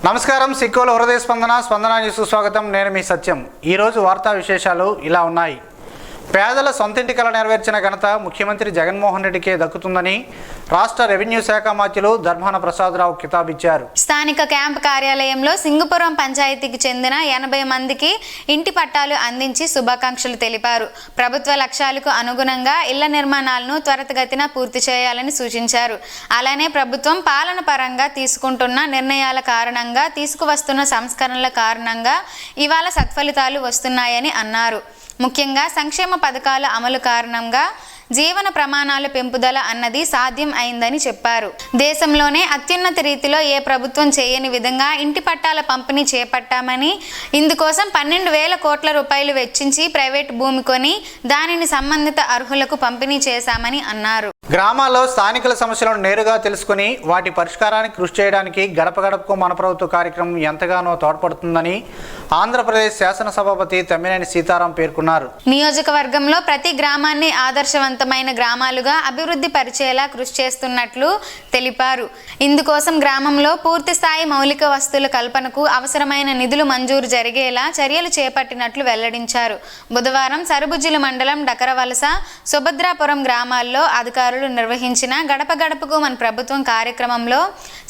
నమస్కారం సిక్కోలు హృదయ స్పందన న్యూస్ స్వాగతం. నేను మీ సత్యం. ఈరోజు వార్తా విశేషాలు ఇలా ఉన్నాయి. పేదల సొంతింటి కల నెరవేర్చిన ఘనత ముఖ్యమంత్రి జగన్మోహన్ రెడ్డికే దక్కుతుందని రాష్ట్ర రెవెన్యూ శాఖ మంత్రులు ధర్మాన ప్రసాదరావు కితాబిచ్చారు. స్థానిక క్యాంప్ కార్యాలయంలో సింగపురం పంచాయతీకి చెందిన 80 మందికి ఇంటి పట్టాలు అందించి శుభాకాంక్షలు తెలిపారు. ప్రభుత్వ లక్ష్యాలకు అనుగుణంగా ఇళ్ల నిర్మాణాలను త్వరితగతిన పూర్తి చేయాలని సూచించారు. అలానే ప్రభుత్వం పాలన పరంగా తీసుకుంటున్న నిర్ణయాల కారణంగా తీసుకువస్తున్న సంస్కరణల కారణంగా ఇవాళ సత్ఫలితాలు వస్తున్నాయని అన్నారు. ముఖ్యంగా సంక్షేమ పథకాల అమలు కారణంగా జీవన ప్రమాణాల పెంపుదల అన్నది సాధ్యం అయిందని చెప్పారు. దేశంలోనే అత్యున్నత రీతిలో ఏ ప్రభుత్వం చేయని విధంగా ఇంటి పట్టాల పంపిణీ చేపట్టామని, ఇందుకోసం 12,000 కోట్ల రూపాయలు వెచ్చించి ప్రైవేట్ భూమి కొని దానిని సంబంధిత అర్హులకు పంపిణీ చేశామని అన్నారు. గ్రామాల్లో స్థానికుల సమస్యలను నేరుగా తెలుసుకుని వాటి పరిష్కారానికి కృషి చేయడానికి గడప గడపకు మన ప్రభుత్వ కార్యక్రమం ఎంతగానో తోడ్పడుతుందని ఆంధ్రప్రదేశ్ శాసనసభాపతి తమ్మినేని సీతారాం పేర్కొన్నారు. నియోజకవర్గంలో ప్రతి గ్రామాన్ని ఆదర్శవంతమైన గ్రామాలుగా అభివృద్ధి పరిచేలా కృషి చేస్తున్నట్లు తెలిపారు. ఇందుకోసం గ్రామంలో పూర్తి స్థాయి మౌలిక వస్తువుల కల్పనకు అవసరమైన నిధులు మంజూరు జరిగేలా చర్యలు చేపట్టినట్లు వెల్లడించారు. బుధవారం సరుబుజ్జిలి మండలం డకరవలస, సుభద్రాపురం గ్రామాల్లో అధికారులు నిర్వహించిన గడప గడపకు మన ప్రభుత్వం కార్యక్రమంలో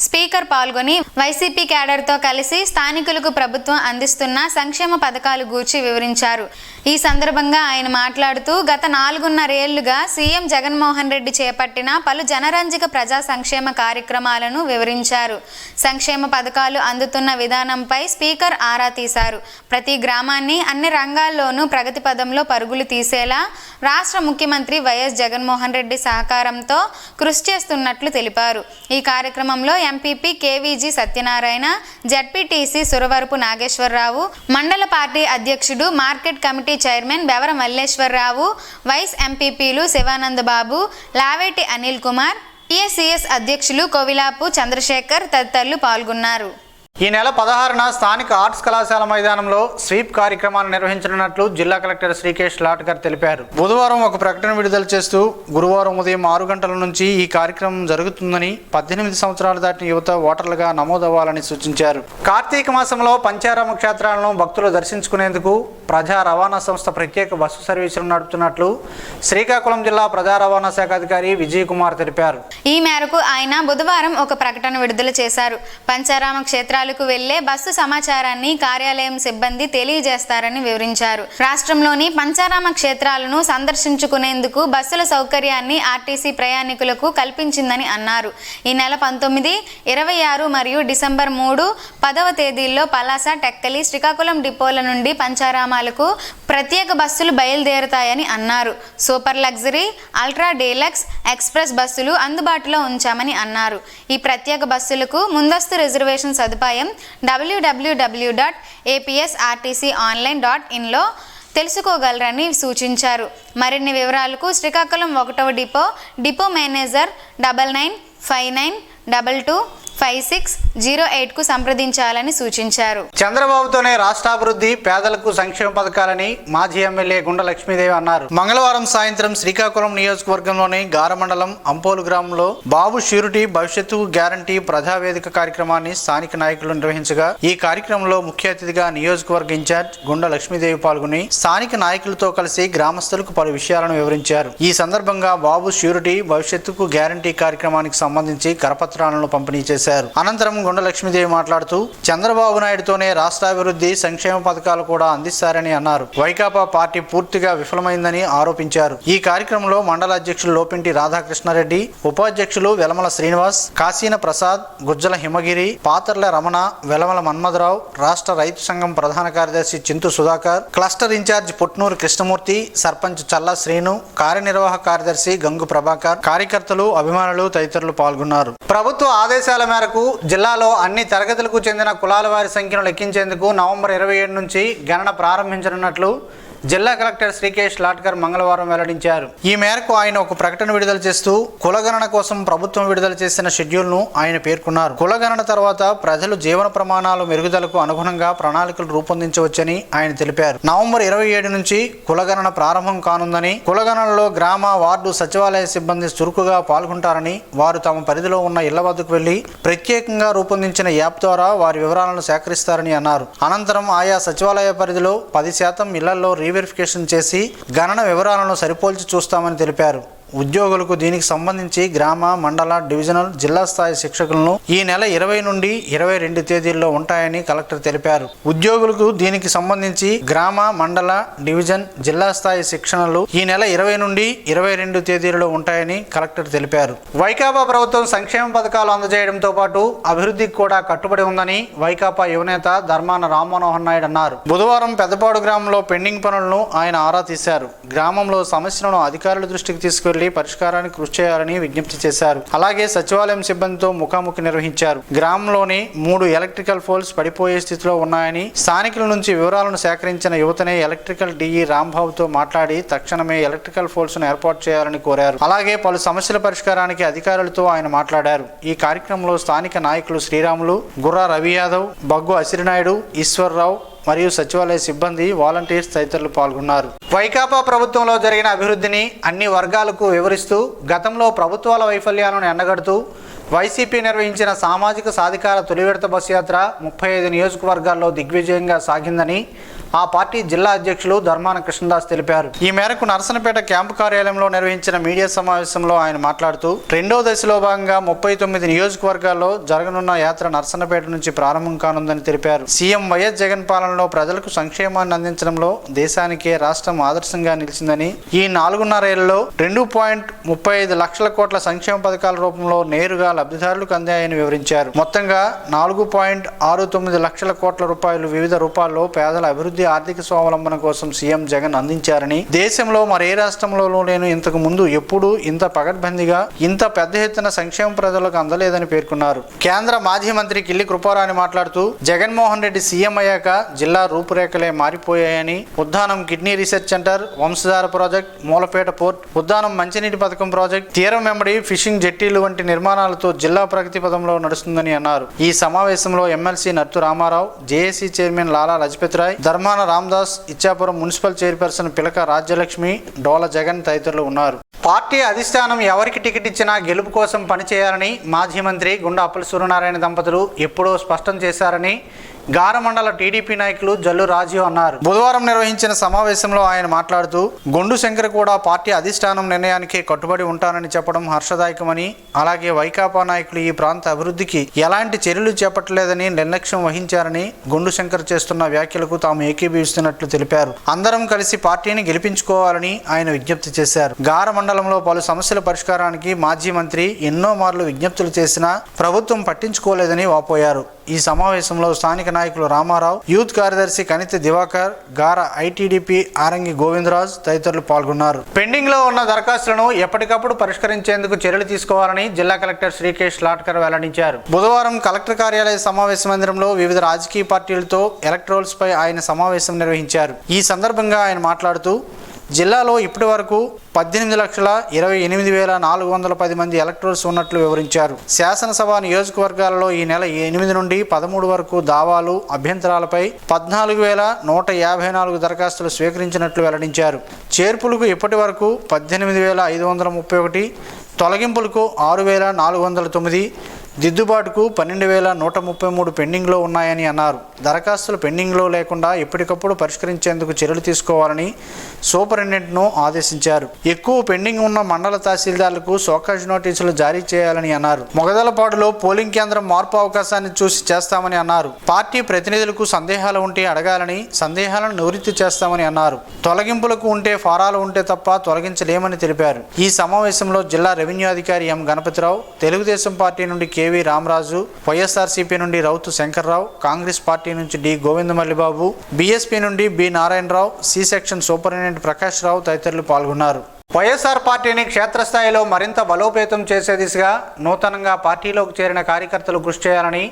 స్పీకర్ పాల్గొని వైసీపీ క్యాడర్తో కలిసి స్థానికులకు ప్రభుత్వం అందిస్తున్న సంక్షేమ పథకాలు గూర్చి వివరించారు. ఈ సందర్భంగా ఆయన మాట్లాడుతూ గత 4.5 ఏళ్లుగా సీఎం జగన్మోహన్ రెడ్డి చేపట్టిన పలు జనరంజక ప్రజా సంక్షేమ కార్యక్రమాలను వివరించారు. సంక్షేమ పథకాలు అందుతున్న విధానంపై స్పీకర్ ఆరా తీశారు. ప్రతి గ్రామాన్ని అన్ని రంగాల్లోనూ ప్రగతి పదంలో పరుగులు తీసేలా రాష్ట్ర ముఖ్యమంత్రి వైఎస్ జగన్మోహన్ రెడ్డి సహకారంతో కృషి చేస్తున్నట్లు తెలిపారు. ఈ కార్యక్రమంలో MPP KVG Satyanarayana, ZPTC Suravarapu Nageswararao, మండల పార్టీ అధ్యక్షుడు, market committee chairman Bevara Malleswararao, vice ఎంపీపీలు శివానంద బాబు, లావేటి అనిల్ కుమార్, టీఎస్సీఎస్ అధ్యక్షులు కోవిలాపు చంద్రశేఖర్ తదితరులు పాల్గొన్నారు. ఈ నెల 16న స్థానిక ఆర్ట్స్ కళాశాల మైదానంలో స్వీప్ కార్యక్రమాన్ని నిర్వహించనున్నట్లు జిల్లా కలెక్టర్ శ్రీకేష్ లాట్కర్ తెలిపారు. బుధవారం ఒక ప్రకటన విడుదల చేస్తూ గురువారం ఉదయం 6 గంటల నుంచి ఈ కార్యక్రమం జరుగుతుందని, 18 సంవత్సరాలు దాటిన యువత ఓటర్లుగా నమోదవ్వాలని సూచించారు. కార్తీక మాసంలో పంచారామ క్షేత్రాలను భక్తులు దర్శించుకునేందుకు ప్రజా రవాణా సంస్థ ప్రత్యేక బస్సు సర్వీసులు నడుపుతున్నట్లు శ్రీకాకుళం జిల్లా ప్రజా రవాణా శాఖ అధికారి విజయ్ కుమార్ తెలిపారు. ఈ మేరకు ఆయన బుధవారం ఒక ప్రకటన విడుదల చేశారు. పంచారామ క్షేత్రాలకు వెళ్లే బస్సు సమాచారాన్ని కార్యాలయం సిబ్బంది తెలియజేస్తారని వివరించారు. రాష్ట్రంలోని పంచారామ క్షేత్రాలను సందర్శించుకునేందుకు బస్సుల సౌకర్యాన్ని ఆర్టీసీ ప్రయాణికులకు కల్పించిందని అన్నారు. ఈ నెల 19, 26 మరియు డిసెంబర్ 3, 10వ తేదీల్లో పలాస, టెక్కలి, శ్రీకాకుళం డిపోల నుండి పంచారామాలకు ప్రత్యేక బస్సులు బయలుదేరుతాయని అన్నారు. Super luxury, ultra deluxe, express బస్సులు అందుబాటులో ఉంచామని అన్నారు. ఈ ప్రత్యేక బస్సులకు ముందస్తు రిజర్వేషన్ సదుపాయం www.apsrtconline.in తెలుసుకోగలరని సూచించారు. మరిన్ని వివరాలకు శ్రీకాకుళం 1వ డిపో మేనేజర్ 9959225608కు సంప్రదించాలని సూచించారు. చంద్రబాబుతోనే రాష్ట్రాభివృద్ధి, పేదలకు సంక్షేమ పథకాలని మాజీ ఎమ్మెల్యే గుండ లక్ష్మీదేవి అన్నారు. మంగళవారం సాయంత్రం శ్రీకాకుళం నియోజకవర్గంలోని గారమండలం అంపోలు గ్రామంలో బాబు ష్యూరిటీ భవిష్యత్తు గ్యారంటీ ప్రజావేదిక కార్యక్రమాన్ని స్థానిక నాయకులు నిర్వహించగా, ఈ కార్యక్రమంలో ముఖ్య అతిథిగా నియోజకవర్గ ఇన్ఛార్జ్ గుండ లక్ష్మీదేవి పాల్గొని స్థానిక నాయకులతో కలిసి గ్రామస్తులకు పలు విషయాలను వివరించారు. ఈ సందర్భంగా బాబు ష్యూరిటీ భవిష్యత్తుకు గ్యారంటీ కార్యక్రమానికి సంబంధించి కరపత్రాలను పంపిణీ చేశారు. అనంతరం గుండ లక్ష్మీదేవి మాట్లాడుతూ చంద్రబాబు నాయుడుతోనే రాష్ట్రాభివృద్ధి, సంక్షేమ పథకాలు కూడా అందిస్తారని అన్నారు. వైకాపా పార్టీ పూర్తిగా విఫలమైందని ఆరోపించారు. ఈ కార్యక్రమంలో మండల అధ్యక్షులు లోపింటి రాధాకృష్ణారెడ్డి, ఉపాధ్యక్షులు వెలమల శ్రీనివాస్, కాశీన ప్రసాద్, గుజ్జల హిమగిరి, పాతర్ల రమణ, వెలమల మన్మధరావు, రాష్ట్ర రైతు సంఘం ప్రధాన కార్యదర్శి చింతు సుధాకర్, క్లస్టర్ ఇన్ఛార్జ్ పుట్నూరు కృష్ణమూర్తి, సర్పంచ్ చల్లా శ్రీను, కార్యనిర్వాహక కార్యదర్శి గంగు ప్రభాకర్, కార్యకర్తలు, అభిమానులు తదితరులు పాల్గొన్నారు. ప్రభుత్వ ఆదేశాల మేరకు జిల్లాలో అన్ని తరగతులకు చెందిన కులాల వారి సంఖ్యను లెక్కించేందుకు నవంబర్ 27 నుంచి గణన ప్రారంభించనున్నట్లు జిల్లా కలెక్టర్ శ్రీకేష్ లాట్కర్ మంగళవారం వెల్లడించారు. ఈ మేరకు ఆయన ఒక ప్రకటన విడుదల చేస్తూ కులగణన కోసం ప్రభుత్వం విడుదల చేసిన షెడ్యూల్ను ఆయన పేర్కొన్నారు. కులగణన తర్వాత ప్రజలు జీవన ప్రమాణాలు మెరుగుదలకు అనుగుణంగా ప్రణాళికలు రూపొందించవచ్చని ఆయన తెలిపారు. నవంబర్ 27 నుంచి కులగణన ప్రారంభం కానుందని, కులగణనలో గ్రామ, వార్డు, సచివాలయ సిబ్బంది చురుకుగా పాల్గొంటారని, వారు తమ పరిధిలో ఉన్న ఇళ్ల వద్దకు వెళ్లి ప్రత్యేకంగా రూపొందించిన యాప్ ద్వారా వారి వివరాలను సేకరిస్తారని అన్నారు. అనంతరం ఆయా సచివాలయ పరిధిలో 10% ఇళ్లలో రీవెరిఫికేషన్ చేసి గణన వివరాలను సరిపోల్చి చూస్తామని తెలిపారు. ఉద్యోగులకు దీనికి సంబంధించి గ్రామ, మండల, డివిజనల్, జిల్లా స్థాయి శిక్షకులను ఈ నెల 20 నుండి 22 తేదీల్లో ఉంటాయని కలెక్టర్ తెలిపారు. ఉద్యోగులకు దీనికి సంబంధించి గ్రామ, మండల, డివిజన్, జిల్లా స్థాయి శిక్షణలు ఈ నెల 20 నుండి 22 తేదీలలో ఉంటాయని కలెక్టర్ తెలిపారు. వైకాపా ప్రభుత్వం సంక్షేమ పథకాలు అందజేయడంతో పాటు అభివృద్ధికి కూడా కట్టుబడి ఉందని వైకాపా యువనేత ధర్మాన రామ్మనోహర్ నాయుడు అన్నారు. బుధవారం పెద్దపాడు గ్రామంలో పెండింగ్ పనులను ఆయన ఆరా తీశారు. గ్రామంలో సమస్యలను అధికారుల దృష్టికి తీసుకెళ్లి పరిష్కారానికి కృషి చేయాలని విజ్ఞప్తి చేశారు. అలాగే సచివాలయం సిబ్బందితో ముఖాముఖి నిర్వహించారు. గ్రామంలోని 3 ఎలక్ట్రికల్ పోల్స్ పడిపోయే స్థితిలో ఉన్నాయని, స్థానికుల నుంచి వివరాలను సేకరించిన యువతనే ఎలక్ట్రికల్ డిఈ రాంబాబుతో మాట్లాడి తక్షణమే ఎలక్ట్రికల్ పోల్స్ ను ఏర్పాటు చేయాలని కోరారు. అలాగే పలు సమస్యల పరిష్కారానికి అధికారులతో ఆయన మాట్లాడారు. ఈ కార్యక్రమంలో స్థానిక నాయకులు శ్రీరాములు, గుర్రా రవి యాదవ్, బగ్గు అసిరినాయుడు, ఈశ్వర్రావు మరియు సచివాలయ సిబ్బంది, వాలంటీర్స్ తదితరులు పాల్గొన్నారు. వైకాపా ప్రభుత్వంలో జరిగిన అభివృద్ధిని అన్ని వర్గాలకు వివరిస్తూ గతంలో ప్రభుత్వాల వైఫల్యాలను ఎండగడుతూ వైసీపీ నిర్వహించిన సామాజిక సాధికార తొలి విడత బస్సు యాత్ర 35 నియోజకవర్గాల్లో దిగ్విజయంగా సాగిందని ఆ పార్టీ జిల్లా అధ్యక్షులు ధర్మాన కృష్ణదాస్ తెలిపారు. ఈ మేరకు నరసనపేట క్యాంపు కార్యాలయంలో నిర్వహించిన మీడియా సమావేశంలో ఆయన మాట్లాడుతూ రెండో దశలో భాగంగా 39 నియోజకవర్గాల్లో జరగనున్న యాత్ర నరసనపేట నుంచి ప్రారంభం కానుందని తెలిపారు. సీఎం వైఎస్ జగన్ పాలనలో ప్రజలకు సంక్షేమాన్ని అందించడంలో దేశానికే రాష్ట్రం ఆదర్శంగా నిలిచిందని, ఈ 4.5 ఏళ్లలో 2.35 లక్షల కోట్ల సంక్షేమ పథకాల రూపంలో నేరుగా లబ్ధిదారులకు అందాయని వివరించారు. మొత్తంగా 4.69 లక్షల కోట్ల రూపాయలు వివిధ రూపాల్లో పేదల అభివృద్ధి, ఆర్థిక స్వావలంబన కోసం సీఎం జగన్ అందించారని, దేశంలో మరే రాష్ట్రంలోనూ లేను ఇంతకు ముందు ఎప్పుడూ ఇంత పకడ్బందీగా ఇంత పెద్ద ఎత్తున సంక్షేమ ప్రజలకు అందలేదని పేర్కొన్నారు. కేంద్ర మాజీ మంత్రి కిల్లి కృపారాణి మాట్లాడుతూ జగన్మోహన్ రెడ్డి సీఎం అయ్యాక జిల్లా రూపురేఖలే మారిపోయాయని, Uddanam kidney research centre, Vamsadhara project, Mulapeta port, Uddanam మంచినీటి పథకం ప్రాజెక్ట్, తీరం వెంబడి ఫిషింగ్ జెట్టీలు వంటి నిర్మాణాలతో జిల్లా ప్రగతి పదంలో నడుస్తుందని అన్నారు. ఈ సమావేశంలో MLC Nartu Ramarao, JAC chairman లాలా లజపత్ రాయ్, ధర్మాన రామదాస్, ఇచ్చాపురం మున్సిపల్ చైర్పర్సన్ పిలక రాజ్యలక్ష్మి, డోల జగన్ తదితరులు ఉన్నారు. పార్టీ అధిష్టానం ఎవరికి టికెట్ ఇచ్చినా గెలుపు కోసం పనిచేయాలని మాజీ మంత్రి గుండా అప్పల సూర్యనారాయణ దంపతులు ఎప్పుడో స్పష్టం చేశారని గారమండల టీడీపీ నాయకులు జల్లు రాజీవ్ అన్నారు. బుధవారం నిర్వహించిన సమావేశంలో ఆయన మాట్లాడుతూ గొండు శంకర్ కూడా పార్టీ అధిష్టానం నిర్ణయానికే కట్టుబడి ఉంటానని చెప్పడం హర్షదాయకమని, అలాగే వైకాపా నాయకులు ఈ ప్రాంత అభివృద్ధికి ఎలాంటి చర్యలు చేపట్టలేదని నిర్లక్ష్యం వహించారని, గొండు శంకర్ చేస్తున్న వ్యాఖ్యలకు తాము ఏకీభవిస్తున్నట్లు తెలిపారు. అందరం కలిసి పార్టీని గెలిపించుకోవాలని ఆయన విజ్ఞప్తి చేశారు. గారమండలంలో పలు సమస్యల పరిష్కారానికి మాజీ మంత్రి ఎన్నో మార్లు విజ్ఞప్తులు చేసినా ప్రభుత్వం పట్టించుకోలేదని వాపోయారు. ఈ సమావేశంలో స్థానిక నాయకులు రామారావు, యూత్ కార్యదర్శి కనితి దివాకర్, గార ఐటీడీపీ ఆరంగి గోవిందరాజ్ తదితరులు పాల్గొన్నారు. పెండింగ్ లో ఉన్న దరఖాస్తులను ఎప్పటికప్పుడు పరిష్కరించేందుకు చర్యలు తీసుకోవాలని జిల్లా కలెక్టర్ శ్రీకేష్ లాట్కర్ వెల్లడించారు. బుధవారం కలెక్టర్ కార్యాలయ సమావేశ మందిరంలో వివిధ రాజకీయ పార్టీలతో ఎలక్ట్రోల్స్ పై ఆయన సమావేశం నిర్వహించారు. ఈ సందర్భంగా ఆయన మాట్లాడుతూ జిల్లాలో ఇప్పటి వరకు 18,28,410 మంది ఎలక్టోర్స్ ఉన్నట్లు వివరించారు. శాసనసభ నియోజకవర్గాలలో ఈ నెల 8 నుండి 13 వరకు దావాలు, అభ్యంతరాలపై 14,154 దరఖాస్తులు స్వీకరించినట్లు వెల్లడించారు. చేర్పులకు ఇప్పటి వరకు 18,531, తొలగింపులకు 6,409, దిద్దుబాటుకు 12,133 పెండింగ్లో ఉన్నాయని అన్నారు. దరఖాస్తులు పెండింగ్లో లేకుండా ఎప్పటికప్పుడు పరిష్కరించేందుకు చర్యలు తీసుకోవాలని సూపరింటెండెంట్ను ఆదేశించారు. ఎక్కువ పెండింగ్ ఉన్న మండల తహసీల్దార్లకు షోకాజ్ నోటీసులు జారీ చేయాలని అన్నారు. మొగదలపాడులో పోలింగ్ కేంద్రం మార్పు అవకాశాన్ని చూసి చేస్తామని అన్నారు. పార్టీ ప్రతినిధులకు సందేహాలు ఉంటే అడగాలని, సందేహాలను నివృత్తి చేస్తామని అన్నారు. తొలగింపులకు ఉంటే ఫారాలు ఉంటే తప్ప తొలగించలేమని తెలిపారు. ఈ సమావేశంలో జిల్లా రెవెన్యూ అధికారి ఎం గణపతిరావు, తెలుగుదేశం పార్టీ నుండి కేవీ రామరాజు, వైఎస్ఆర్సీపీ నుండి రౌతు శంకర్రావు, కాంగ్రెస్ పార్టీ నుంచి డి గోవిందమల్లిబాబు, బీఎస్పీ నుండి B Narayanarao, C section superintendent Prakash Rao తదితరులు పాల్గొన్నారు. వైఎస్ఆర్ పార్టీని క్షేత్రస్థాయిలో మరింత బలోపేతం చేసే దిశగా నూతనంగా పార్టీలోకి చేరిన కార్యకర్తలు కృషి చేయాలని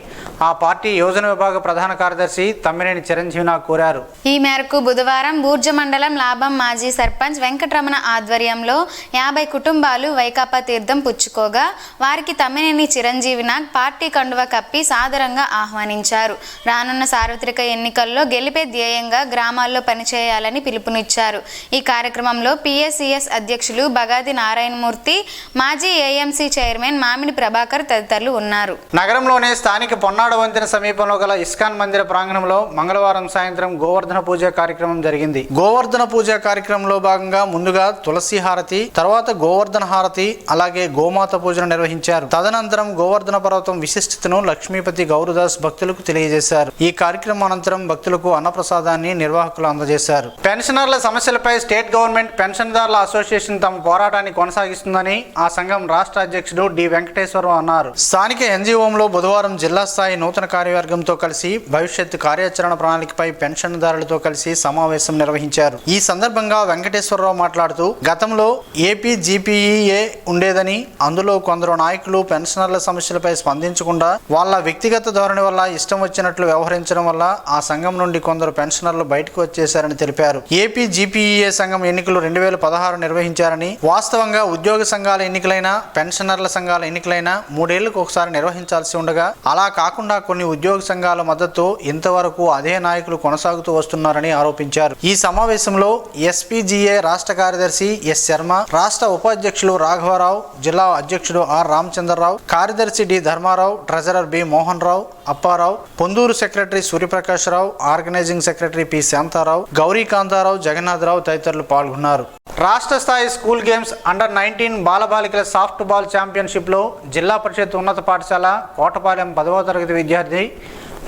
ఆ పార్టీ యోజన విభాగ ప్రధాన కార్యదర్శి తమ్మినేని చిరంజీవినాథ్ కోరారు. ఈ మేరకు బుధవారం బూర్జ మండలం లాభం మాజీ సర్పంచ్ వెంకటరమణ ఆధ్వర్యంలో 50 కుటుంబాలు వైకాపా తీర్థం పుచ్చుకోగా వారికి తమ్మినేని చిరంజీవినాథ్ పార్టీ కండువ కప్పి సాదరంగా ఆహ్వానించారు. రానున్న సార్వత్రిక ఎన్నికల్లో గెలిపే ధ్యేయంగా గ్రామాల్లో పనిచేయాలని పిలుపునిచ్చారు. ఈ కార్యక్రమంలో పిఎస్సిఎస్ అధ్యక్షులు బగాది నారాయణమూర్తి, మాజీ ఏఎంసీ చైర్మన్ మామిడి ప్రభాకర్ తదితరులు ఉన్నారు. నగరంలోనే స్థానిక పొన్నాడ వంతెన సమీపంలో గల ఇస్కాన్ మందిర ప్రాంగణంలో మంగళవారం సాయంత్రం గోవర్ధన పూజ కార్యక్రమం జరిగింది. గోవర్ధన పూజ కార్యక్రమంలో భాగంగా ముందుగా తులసి హారతి, తర్వాత గోవర్ధన హారతి, అలాగే గోమాత పూజను నిర్వహించారు. తదనంతరం గోవర్ధన పర్వతం విశిష్టతను లక్ష్మీపతి గౌరదాస్ భక్తులకు తెలియజేశారు. ఈ కార్యక్రమం అనంతరం భక్తులకు అన్నప్రసాదాన్ని నిర్వాహకులు అందజేశారు. పెన్షనర్ల సమస్యలపై స్టేట్ గవర్నమెంట్ పెన్షన్దారుల అసోసియేషన్ తమ పోరాటాన్ని కొనసాగిస్తుందని ఆ సంఘం రాష్ట్ర అధ్యక్షుడు డి వెంకటేశ్వరరావు అన్నారు. స్థానిక ఎన్జీఓంలో బుధవారం జిల్లా స్థాయి నూతన కార్యవర్గంతో కలిసి భవిష్యత్ కార్యాచరణ ప్రణాళికపై పెన్షన్దారులతో కలిసి సమావేశం నిర్వహించారు. ఈ సందర్భంగా వెంకటేశ్వరరావు మాట్లాడుతూ గతంలో ఏపీ జీపీఈఏ ఉండేదని, అందులో కొందరు నాయకులు పెన్షనర్ల సమస్యలపై స్పందించకుండా వాళ్ళ వ్యక్తిగత ధోరణి వల్ల ఇష్టం వచ్చినట్లు వ్యవహరించడం వల్ల ఆ సంఘం నుండి కొందరు పెన్షనర్లు బయటకు వచ్చేశారని తెలిపారు. ఏపీ జీపీఈఏ సంఘం ఎన్నికలు 2016 నిర్వహించారని, వాస్తవంగా ఉద్యోగ సంఘాల ఎన్నికలైనా పెన్షనర్ల సంఘాల ఎన్నికలైనా 3 ఏళ్లకు ఒకసారి నిర్వహించాల్సి ఉండగా అలా కాకుండా కొన్ని ఉద్యోగ సంఘాల మద్దతు ఇంతవరకు అదే నాయకులు కొనసాగుతూ వస్తున్నారని ఆరోపించారు. ఈ సమావేశంలో ఎస్పీజీఏ రాష్ట్ర కార్యదర్శి ఎస్ శర్మ, రాష్ట్ర ఉపాధ్యక్షులు రాఘవరావు, జిల్లా అధ్యక్షుడు ఆర్ రామచంద్రరావు, కార్యదర్శి D Dharmarao, treasurer B Mohan Rao, Apparao, Ponduru secretary Suryaprakash Rao, organizing secretary P Santharao, Gowri Kantharao, Jagannatharao తదితరులు పాల్గొన్నారు. రాష్ట్ర స్థాయి స్కూల్ గేమ్స్ అండర్-19 బాలబాలికల సాఫ్ట్ బాల్ ఛాంపియన్షిప్లో జిల్లా పరిషత్ ఉన్నత పాఠశాల కోటపాలెం 10వ తరగతి విద్యార్థి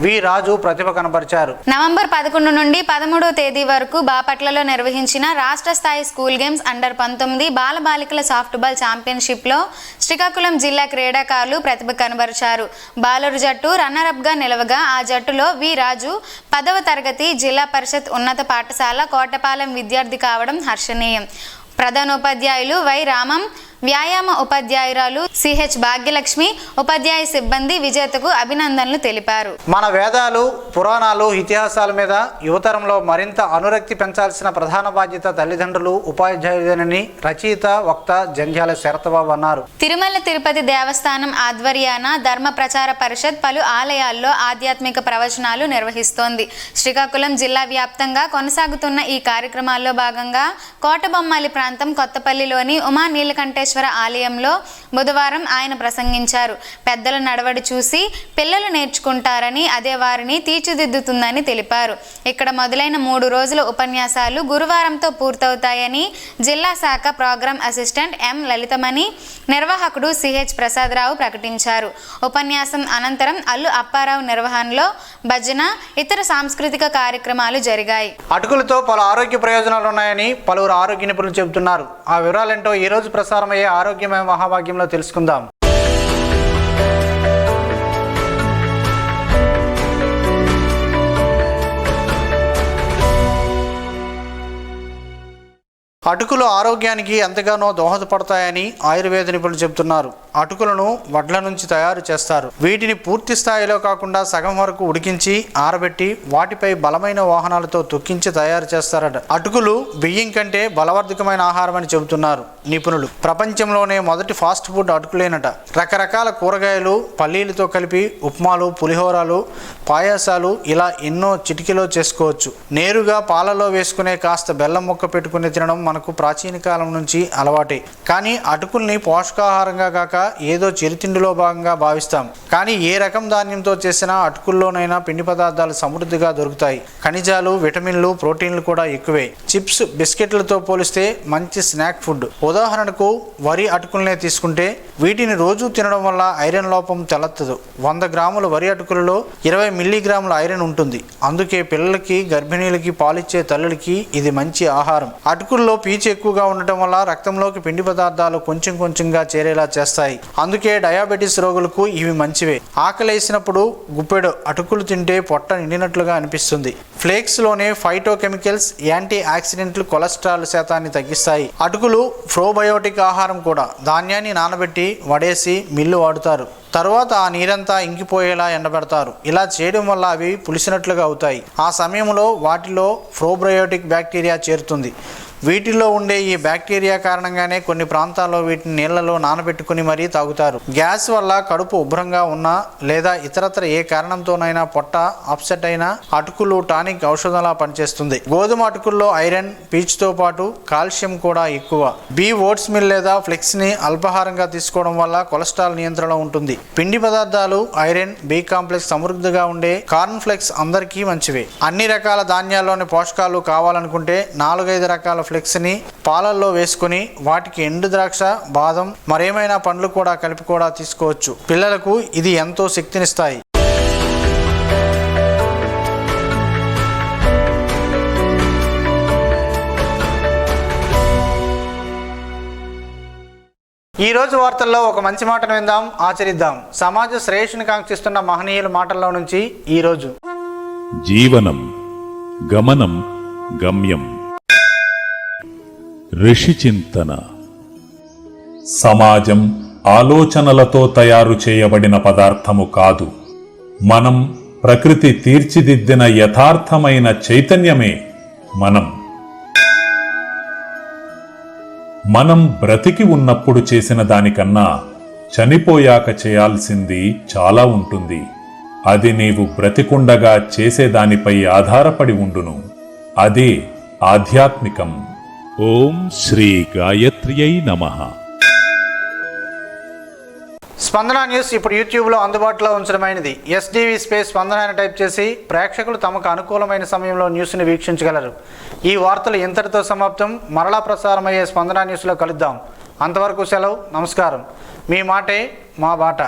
వి రాజు ప్రతిభ కనబరిచారు. నవంబర్ 11 నుండి 13వ తేదీ వరకు బాపట్లలో నిర్వహించిన రాష్ట్ర స్థాయి స్కూల్ గేమ్స్ అండర్-19 బాలబాలికల సాఫ్ట్ బాల్ ఛాంపియన్షిప్లో శ్రీకాకుళం జిల్లా క్రీడాకారులు ప్రతిభ కనబరిచారు. బాలురు జట్టు రన్నరప్గా నిలవగా ఆ జట్టులో వి రాజు 10వ తరగతి జిల్లా పరిషత్ ఉన్నత పాఠశాల కోటపాలెం విద్యార్థి కావడం హర్షణీయం. ప్రధానోపాధ్యాయులు వై రామం, వ్యాయామ ఉపాధ్యాయురాలు సిహెచ్ భాగ్యలక్ష్మి, ఉపాధ్యాయ సిబ్బంది విజేతకు అభినందనలు తెలిపారు. మన వేదాలు, పురాణాలు, ఇతిహాసాల మీద యువతరంలో మరింత అనురక్తి పెంచాల్సిన ప్రధాన బాధ్యత తల్లిదండ్రులు, ఉపాధ్యాయులని రచయిత, వక్త జంధ్యాల శరతబాబు అన్నారు. తిరుమల తిరుపతి దేవస్థానం ఆధ్వర్యాన ధర్మ ప్రచార పరిషత్ పలు ఆలయాల్లో ఆధ్యాత్మిక ప్రవచనాలు నిర్వహిస్తోంది. శ్రీకాకుళం జిల్లా వ్యాప్తంగా కొనసాగుతున్న ఈ కార్యక్రమాల్లో భాగంగా కోటబొమ్మాలి ప్రాంతం కొత్తపల్లిలోని ఉమా నీలకంఠేశ్వర ఆలయంలో బుధవారం ఆయన ప్రసంగించారు. పెద్దల నడవడి చూసి పిల్లలు నేర్చుకుంటారని, అదే వారిని తీర్చిదిద్దుతుందని తెలిపారు. ఇక్కడ మొదలైన 3 రోజుల ఉపన్యాసాలు గురువారంతో పూర్తవుతాయని జిల్లా శాఖ ప్రోగ్రాం అసిస్టెంట్ ఎం లలితమణి, నిర్వాహకుడు సిహెచ్ ప్రసాదరావు ప్రకటించారు. ఉపన్యాసం అనంతరం అల్లు అప్పారావు నిర్వహణలో భజన, ఇతర సాంస్కృతిక కార్యక్రమాలు జరిగాయి. అటుకులతో పలు ఆరోగ్య ప్రయోజనాలు ఉన్నాయని పలువురు ఆరోగ్య నిపుణులు చెబుతున్నారు. ఆ వివరాలేంటో ఈ రోజు ప్రసారమయ్యే ఆరోగ్యమయ మహాభాగ్యంలో తెలుసుకుందాం. అటుకులు ఆరోగ్యానికి ఎంతగానో దోహదపడతాయని ఆయుర్వేద నిపుణులు చెబుతున్నారు. అటుకులను వడ్ల నుంచి తయారు చేస్తారు. వీటిని పూర్తి స్థాయిలో కాకుండా సగం వరకు ఉడికించి ఆరబెట్టి వాటిపై బలమైన వాహనాలతో తొక్కించి తయారు చేస్తారట. అటుకులు బియ్యం కంటే బలవర్ధకమైన ఆహారం అని చెబుతున్నారు నిపుణులు. ప్రపంచంలోనే మొదటి ఫాస్ట్ ఫుడ్ అటుకులేనట. రకరకాల కూరగాయలు, పల్లీలతో కలిపి ఉప్మాలు, పులిహోరాలు, పాయాసాలు ఇలా ఎన్నో చిటికెలో చేసుకోవచ్చు. నేరుగా పాలలో వేసుకునే కాస్త బెల్లం ముక్క పెట్టుకుని తినడం మనకు ప్రాచీన కాలం నుంచి అలవాటే. కానీ అటుకుల్ని పోషకాహారంగా కాక ఏదో చిరుతిండిలో భాగంగా భావిస్తాం. కానీ ఏ రకం ధాన్యంతో చేసిన అటుకుల్లోనైనా పిండి పదార్థాలు సమృద్ధిగా దొరుకుతాయి. ఖనిజాలు, విటమిన్లు, ప్రోటీన్లు కూడా ఎక్కువే. చిప్స్, బిస్కెట్లతో పోలిస్తే మంచి స్నాక్ ఫుడ్. ఉదాహరణకు వరి అటుకుల్నే తీసుకుంటే వీటిని రోజు తినడం వల్ల ఐరన్ లోపం తలెత్తదు. 100 గ్రాముల వరి అటుకులలో 20 మిల్లీగ్రాముల ఐరన్ ఉంటుంది. అందుకే పిల్లలకి, గర్భిణీలకి, పాలిచ్చే తల్లులకి ఇది మంచి ఆహారం. అటుకుల్లో పీచు ఎక్కువగా ఉండటం వల్ల రక్తంలోకి పిండి పదార్థాలు కొంచెం కొంచెంగా చేరేలా చేస్తాయి. అందుకే డయాబెటీస్ రోగులకు ఇవి మంచివే. ఆకలేసినప్పుడు గుప్పెడు అటుకులు తింటే పొట్ట నిండినట్లుగా అనిపిస్తుంది. ఫ్లేక్స్ లోనే ఫైటోకెమికల్స్, యాంటీ ఆక్సిడెంట్లు కొలెస్ట్రాల్ శాతాన్ని తగ్గిస్తాయి. అటుకులు ప్రోబయోటిక్ ఆహారం కూడా. ధాన్యాన్ని నానబెట్టి వడేసి మిల్లు వాడుతారు. తరువాత ఆ నీరంతా ఇంకిపోయేలా ఎండబెడతారు. ఇలా చేయడం వల్ల అవి పులిసినట్లుగా అవుతాయి. ఆ సమయంలో వాటిలో ప్రోబయోటిక్ బ్యాక్టీరియా చేరుతుంది. వీటిల్లో ఉండే ఈ బ్యాక్టీరియా కారణంగానే కొన్ని ప్రాంతాల్లో వీటిని నీళ్లలో నానబెట్టుకుని మరీ తాగుతారు. గ్యాస్ వల్ల కడుపు ఉబ్బరంగా ఉన్నా లేదా ఇతరత్ర ఏ కారణంతోనైనా పొట్ట అప్సెట్ అయినా అటుకులు టానిక్ ఔషధంలా పనిచేస్తుంది. గోధుమ అటుకుల్లో ఐరన్, పీచుతో పాటు కాల్షియం కూడా ఎక్కువ. బీ ఓట్స్ మిల్ లేదా ఫ్లెక్స్ ని అల్పాహారంగా తీసుకోవడం వల్ల కొలెస్ట్రాల్ నియంత్రణ ఉంటుంది. పిండి పదార్థాలు ఐరన్, బి కాంప్లెక్స్ సమృద్ధిగా ఉండే కార్న్ ఫ్లెక్స్ అందరికీ మంచివే. అన్ని రకాల ధాన్యాల్లోని పోషకాలు కావాలనుకుంటే 4-5 రకాల ఫ్లెక్స్ ని పాలల్లో వేసుకుని వాటికి ఎండు ద్రాక్ష, బాదం, మరేమైనా పండ్లు కూడా కలిపి కూడా తీసుకోవచ్చు. పిల్లలకు ఇది ఎంతో శక్తినిస్తాయి. ఈ రోజు వార్తల్లో ఒక మంచి మాటను విందాం, ఆచరిద్దాం. సమాజ శ్రేయస్సుని కాంక్షిస్తున్న మహనీయుల మాటల్లో నుంచి ఈ రోజు. జీవనం గమనం గమ్యం. ఋషి చింతన. సమాజం ఆలోచనలతో తయారు చేయబడిన పదార్థము కాదు. మనం ప్రకృతి తీర్చిదిద్దిన యథార్థమైన చైతన్యమే మనం బ్రతికి ఉన్నప్పుడు చేసిన దానికన్నా చనిపోయాక చేయాల్సింది చాలా ఉంటుంది. అది నీవు బ్రతికుండగా చేసేదానిపై ఆధారపడి ఉండును. అదే ఆధ్యాత్మికం. ఓం శ్రీ గాయత్ర్యై నమః. స్పందన న్యూస్ ఇప్పుడు యూట్యూబ్లో అందుబాటులో ఉంచడమైనది. ఎస్డివి స్పేస్ స్పందన అని టైప్ చేసి ప్రేక్షకులు తమకు అనుకూలమైన సమయంలో న్యూస్ని వీక్షించగలరు. ఈ వార్తలు ఇంతటితో సమాప్తం. మరలా ప్రసారమయ్యే స్పందన న్యూస్లో కలుద్దాం. అంతవరకు సెలవు. నమస్కారం. మీ మాటే మా బాట.